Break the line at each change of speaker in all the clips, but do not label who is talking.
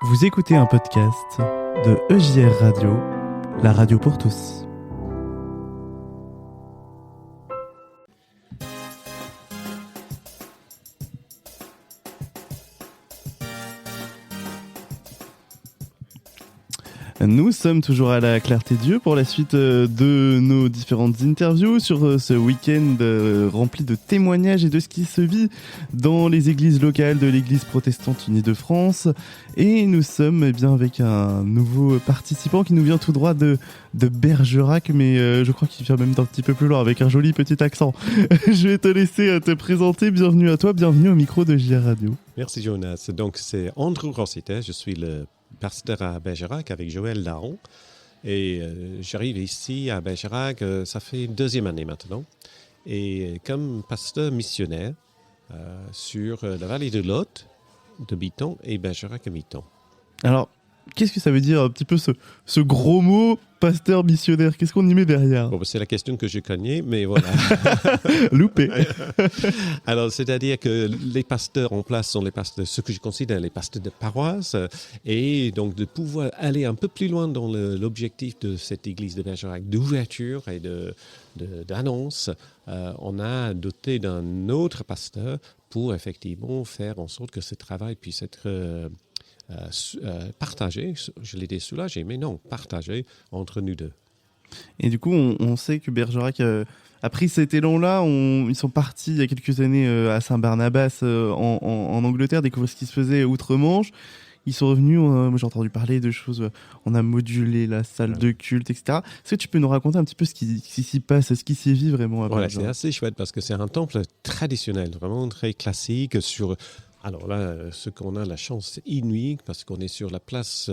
Vous écoutez un podcast de EJR Radio, la radio pour tous. Nous sommes toujours à la Clarté-Dieu pour la suite de nos différentes interviews sur ce week-end rempli de témoignages et de ce qui se vit dans les églises locales de l'Église protestante unie de France. Et nous sommes bien avec un nouveau participant qui nous vient tout droit de Bergerac, mais je crois qu'il vient même d'un petit peu plus loin avec un joli petit accent. Je vais te laisser te présenter. Bienvenue à toi, bienvenue au micro de JR Radio.
Merci Jonas. Donc c'est Andrew Rossiter, je suis le pasteur à Bergerac avec Joël Laron. Et j'arrive ici à Bergerac, ça fait 2e année maintenant. Et comme pasteur missionnaire sur la vallée de Lot, de Biton et Bergerac à Biton.
Alors, qu'est-ce que ça veut dire un petit peu ce gros mot pasteur missionnaire? Qu'est-ce qu'on y met derrière?
Bon, c'est la question que je connais, mais voilà.
Loupé.
Alors, c'est-à-dire que les pasteurs en place sont les pasteurs, ce que je considère les pasteurs de paroisse, et donc de pouvoir aller un peu plus loin dans l'objectif de cette église de Bergerac, d'ouverture et d'annonce. On a doté d'un autre pasteur pour effectivement faire en sorte que ce travail puisse être partagé, je l'ai dit soulagé, mais non, partagé entre nous deux.
Et du coup, on sait que Bergerac a pris cet élan-là. Ils sont partis il y a quelques années à Saint-Barnabas en Angleterre, découvrir ce qui se faisait outre-Manche. Ils sont revenus, j'ai entendu parler de choses, on a modulé la salle de culte, etc. Est-ce que tu peux nous raconter un petit peu ce qui s'y passe, ce qui s'y vit vraiment à Bergerac?
C'est assez chouette parce que c'est un temple traditionnel, vraiment très classique. Alors là, ce qu'on a la chance inouïe, parce qu'on est sur la place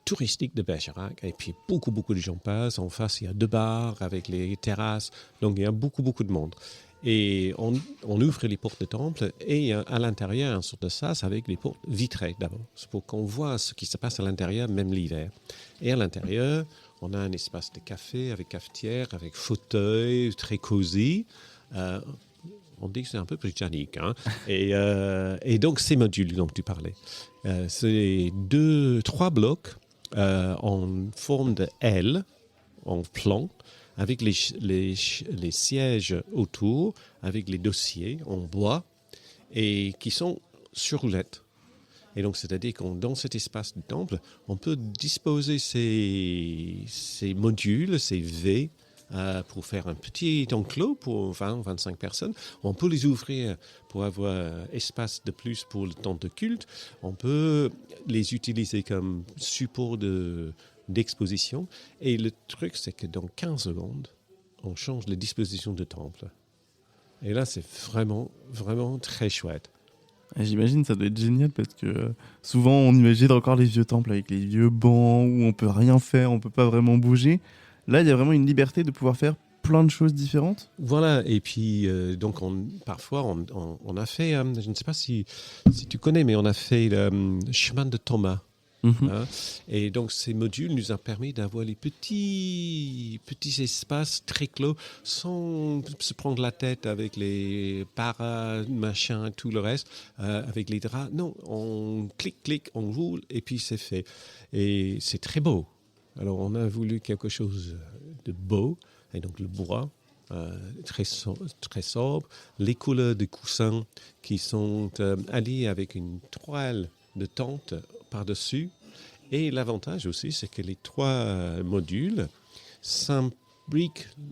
touristique de Bergerac, et puis beaucoup de gens passent. En face, il y a 2 bars avec les terrasses, donc il y a beaucoup de monde. Et on ouvre les portes du temple, et à l'intérieur, un sorte de sas avec les portes vitrées d'abord. C'est pour qu'on voit ce qui se passe à l'intérieur, même l'hiver. Et à l'intérieur, on a un espace de café avec cafetière, avec fauteuil, très cosy. On dit que c'est un peu britannique. Hein? Et donc, ces modules dont tu parlais, c'est 3 blocs en forme de L, en plan, avec les sièges autour, avec les dossiers en bois, et qui sont sur roulettes. Et donc, c'est-à-dire que dans cet espace du temple, on peut disposer ces modules, ces V, pour faire un petit enclos pour 20-25 personnes. On peut les ouvrir pour avoir espace de plus pour le temps de culte. On peut les utiliser comme support d'exposition. Et le truc, c'est que dans 15 secondes, on change les dispositions du temple. Et là, c'est vraiment très chouette.
J'imagine ça doit être génial parce que souvent on imagine encore les vieux temples avec les vieux bancs où on peut rien faire, on peut pas vraiment bouger. Là, il y a vraiment une liberté de pouvoir faire plein de choses différentes.
Voilà, et puis donc parfois on a fait, je ne sais pas si tu connais, mais on a fait le chemin de Thomas. Hein? Et donc ces modules nous ont permis d'avoir les petits espaces très clos sans se prendre la tête avec les paras, machin, tout le reste, avec les draps. Non, on clique, on roule et puis c'est fait. Et c'est très beau. Alors, on a voulu quelque chose de beau, et donc le bois, très sobre, les couleurs des coussins qui sont alliées avec une toile de tente par-dessus. Et l'avantage aussi, c'est que les 3 modules s'imbriquent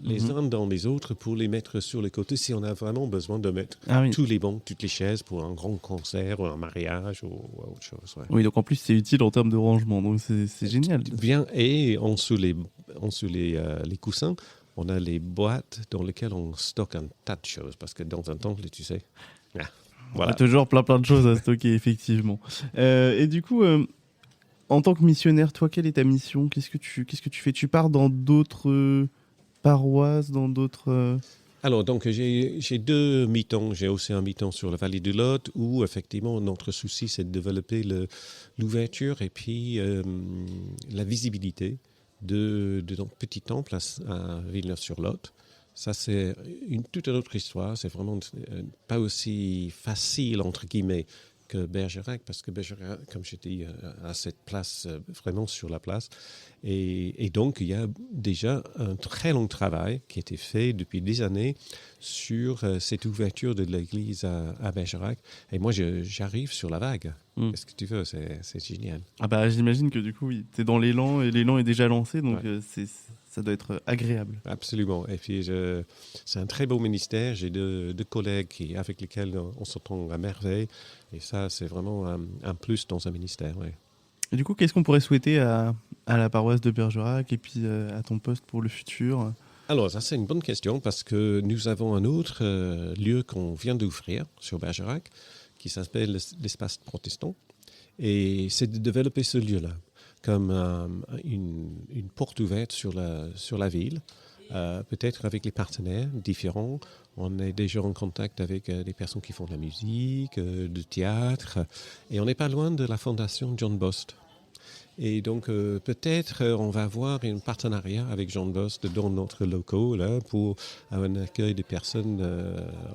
les uns dans les autres pour les mettre sur les côtés si on a vraiment besoin de mettre tous les bancs, toutes les chaises pour un grand concert ou un mariage ou autre chose. Ouais.
Oui, donc en plus, c'est utile en termes de rangement, donc c'est génial.
Bien, et en dessous les coussins, on a les boîtes dans lesquelles on stocke un tas de choses, parce que dans un temple, tu sais, voilà.
Il y a toujours plein de choses à stocker, effectivement. Et du coup, en tant que missionnaire, toi, quelle est ta mission? Qu'est-ce que tu fais? Tu pars dans d'autres paroisses, dans d'autres...
Alors, donc, j'ai 2 mi-temps. J'ai aussi un mi-temps sur la vallée du Lot, où, effectivement, notre souci, c'est de développer l'ouverture et puis la visibilité de notre petit temple à Villeneuve-sur-Lot. Ça, c'est toute une autre histoire. C'est vraiment pas aussi facile, entre guillemets, que Bergerac, parce que Bergerac, comme je dis, a cette place vraiment sur la place. Et donc, il y a déjà un très long travail qui a été fait depuis des années sur cette ouverture de l'église à Bergerac. Et moi, j'arrive sur la vague. Qu'est-ce que tu veux, c'est génial.
Ah bah j'imagine que du coup, oui, t'es dans l'élan et l'élan est déjà lancé, donc ça doit être agréable.
Absolument. Et puis, c'est un très beau ministère. J'ai deux collègues avec lesquels on s'entend à merveille. Et ça, c'est vraiment un plus dans un ministère. Ouais.
Et du coup, qu'est-ce qu'on pourrait souhaiter à la paroisse de Bergerac et puis à ton poste pour le futur ?
Alors, ça, c'est une bonne question parce que nous avons un autre lieu qu'on vient d'ouvrir sur Bergerac qui s'appelle l'espace protestant. Et c'est de développer ce lieu-là comme une porte ouverte sur la ville, peut-être avec les partenaires différents. On est déjà en contact avec des personnes qui font de la musique, du théâtre, et on n'est pas loin de la fondation John Bost. Et donc, peut-être on va avoir un partenariat avec John Bost dans notre locaux là, pour un accueil des personnes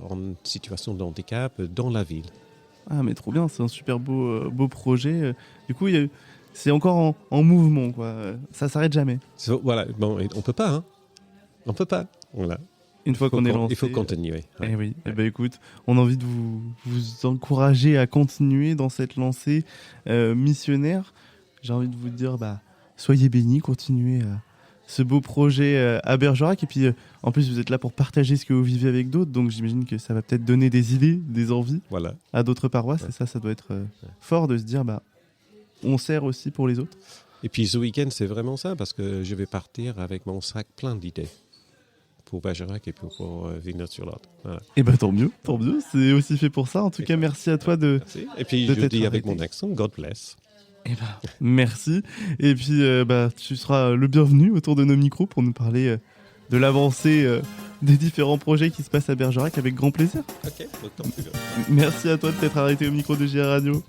en situation de handicap dans la ville.
Ah mais trop bien, c'est un super beau projet. Du coup, c'est encore en mouvement, quoi. Ça s'arrête jamais.
Voilà, bon, on peut pas, hein. On peut pas, voilà.
Une fois qu'on est lancé.
Il faut continuer.
Ouais. Eh oui, écoute, on a envie de vous encourager à continuer dans cette lancée missionnaire. J'ai envie de vous dire, soyez bénis, continuez ce beau projet à Bergerac. Et puis, en plus, vous êtes là pour partager ce que vous vivez avec d'autres. Donc, j'imagine que ça va peut-être donner des idées, des envies à d'autres paroisses. Ouais. Et ça doit être fort de se dire, on sert aussi pour les autres.
Et puis, ce week-end, c'est vraiment ça, parce que je vais partir avec mon sac plein d'idées pour Bergerac et pour Villeneuve-sur-Lot. Voilà.
Et tant mieux. C'est aussi fait pour ça. En tout cas, merci à toi de.
Merci. Et puis, je dis avec mon accent, God bless.
Merci. Et puis, tu seras le bienvenu autour de nos micros pour nous parler de l'avancée des différents projets qui se passent à Bergerac avec grand plaisir.
Ok, donc,
merci à toi de t'être arrêté au micro de JR Radio.